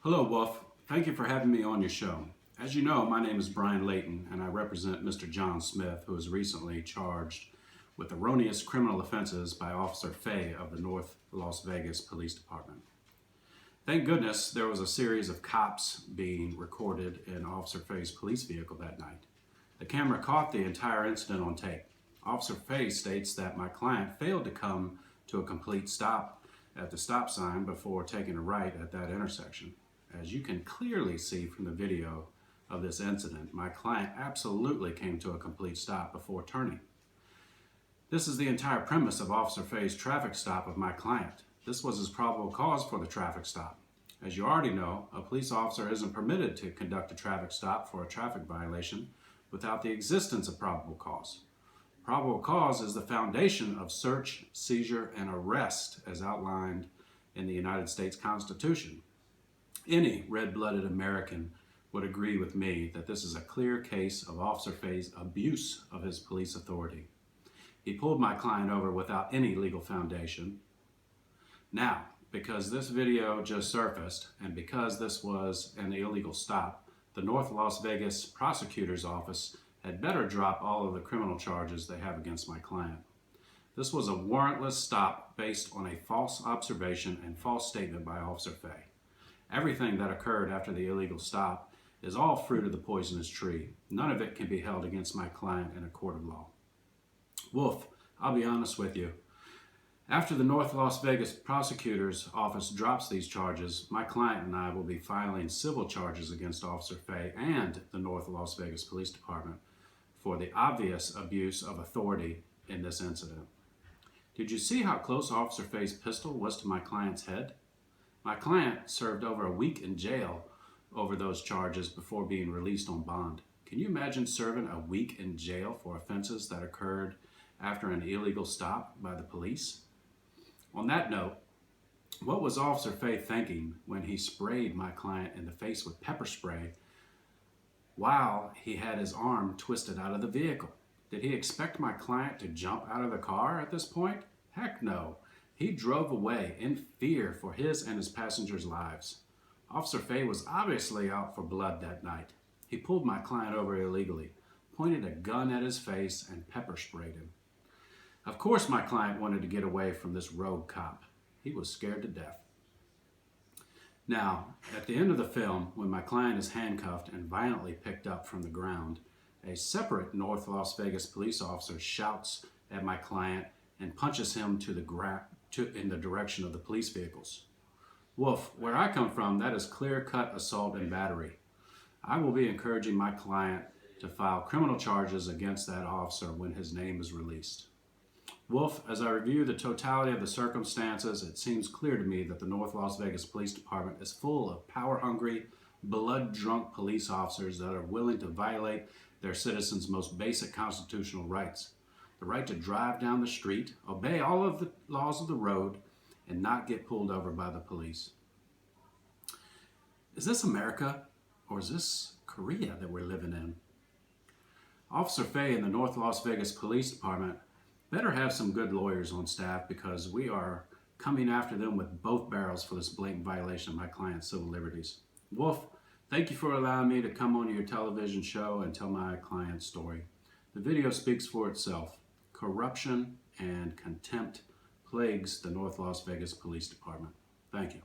Hello, Wolf. Thank you for having me on your show. As you know, my name is Brian Layton, and I represent Mr. John Smith, who was recently charged with erroneous criminal offenses by Officer Fay of the North Las Vegas Police Department. Thank goodness there was a series of cops being recorded in Officer Fay's police vehicle that night. The camera caught the entire incident on tape. Officer Fay states that my client failed to come to a complete stop at the stop sign before taking a right at that intersection. As you can clearly see from the video of this incident, my client absolutely came to a complete stop before turning. This is the entire premise of Officer Fay's traffic stop of my client. This was his probable cause for the traffic stop. As you already know, a police officer isn't permitted to conduct a traffic stop for a traffic violation without the existence of probable cause. Probable cause is the foundation of search, seizure, and arrest as outlined in the United States Constitution. Any red-blooded American would agree with me that this is a clear case of Officer Fay's abuse of his police authority. He pulled my client over without any legal foundation. Now, because this video just surfaced and because this was an illegal stop, the North Las Vegas Prosecutor's Office had better drop all of the criminal charges they have against my client. This was a warrantless stop based on a false observation and false statement by Officer Fay. Everything that occurred after the illegal stop is all fruit of the poisonous tree. None of it can be held against my client in a court of law. Wolf, I'll be honest with you. After the North Las Vegas Prosecutor's Office drops these charges, my client and I will be filing civil charges against Officer Fay and the North Las Vegas Police Department for the obvious abuse of authority in this incident. Did you see how close Officer Fay's pistol was to my client's head? My client served over a week in jail over those charges before being released on bond. Can you imagine serving a week in jail for offenses that occurred after an illegal stop by the police? On that note, what was Officer Fay thinking when he sprayed my client in the face with pepper spray while he had his arm twisted out of the vehicle? Did he expect my client to jump out of the car at this point? Heck no. He drove away in fear for his and his passengers' lives. Officer Fay was obviously out for blood that night. He pulled my client over illegally, pointed a gun at his face, and pepper sprayed him. Of course my client wanted to get away from this rogue cop. He was scared to death. Now, at the end of the film, when my client is handcuffed and violently picked up from the ground, a separate North Las Vegas police officer shouts at my client and punches him in the direction of the police vehicles. Wolf, where I come from, that is clear-cut assault and battery. I will be encouraging my client to file criminal charges against that officer when his name is released. Wolf, as I review the totality of the circumstances, it seems clear to me that the North Las Vegas Police Department is full of power-hungry, blood-drunk police officers that are willing to violate their citizens' most basic constitutional rights. The right to drive down the street, obey all of the laws of the road, and not get pulled over by the police. Is this America, or is this Korea that we're living in? Officer Fay and the North Las Vegas Police Department better have some good lawyers on staff because we are coming after them with both barrels for this blatant violation of my client's civil liberties. Wolf, thank you for allowing me to come on your television show and tell my client's story. The video speaks for itself. Corruption and contempt plagues the North Las Vegas Police Department. Thank you.